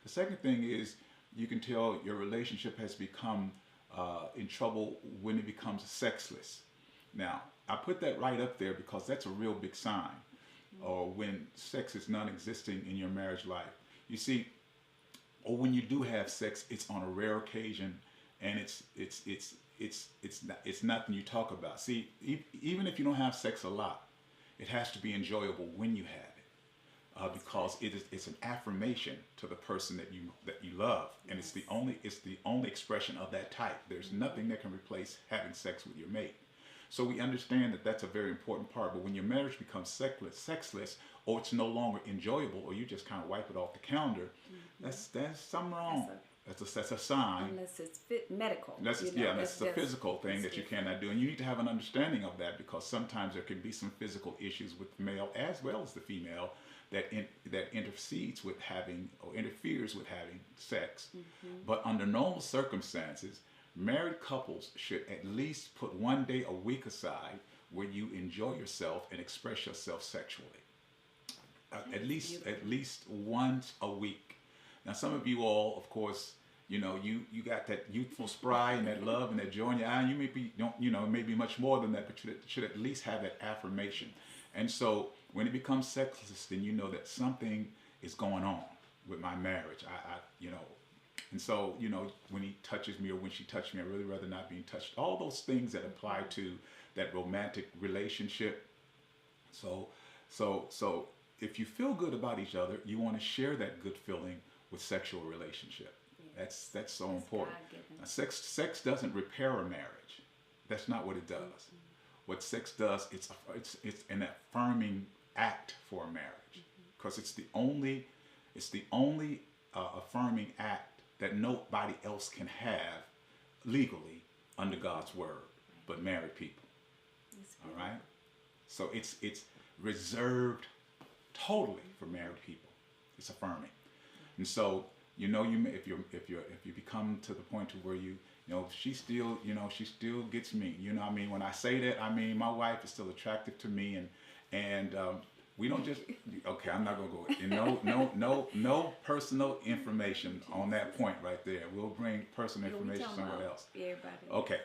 The second thing is you can tell your relationship has become in trouble when it becomes sexless. Now, I put that right up there because that's a real big sign, or when sex is non-existing in your marriage life. You see, or when you do have sex, it's on a rare occasion, and it's nothing you talk about. See, even if you don't have sex a lot, it has to be enjoyable when you have it, because it's an affirmation to the person that you love, and it's the only expression of that type. There's nothing that can replace having sex with your mate. So we understand that that's a very important part. But when your marriage becomes sexless, or it's no longer enjoyable, or you just kind of wipe it off the calendar, that's something wrong. That's a sign. Unless it's medical. That's a physical thing that you cannot do, and you need to have an understanding of that, because sometimes there can be some physical issues with the male as well as the female that intercedes with having or interferes with having sex. But under normal circumstances, married couples should at least put one day a week aside where you enjoy yourself and express yourself sexually. At least once a week. Now, some of you all, of course, you got that youthful spry and that love and that joy in your eye. You maybe much more than that, but you should at least have that affirmation. And so when it becomes sexless, then you know that something is going on with my marriage. And so, when he touches me or when she touches me, I really rather not being touched. All those things that apply to that romantic relationship. So if you feel good about each other, you want to share that good feeling with sexual relationship. That's so important. Now, sex doesn't repair a marriage. That's not what it does. What sex does, it's an affirming act for a marriage, because it's the only affirming act that nobody else can have legally under God's word, but married people. All right. So it's reserved totally for married people. It's affirming, and so if you become to the point to where she still gets me. When I say that, I mean my wife is still attractive to me, and we don't just, okay, I'm not gonna go, no personal information on that point right there. We'll bring personal information somewhere else. Everybody. Okay.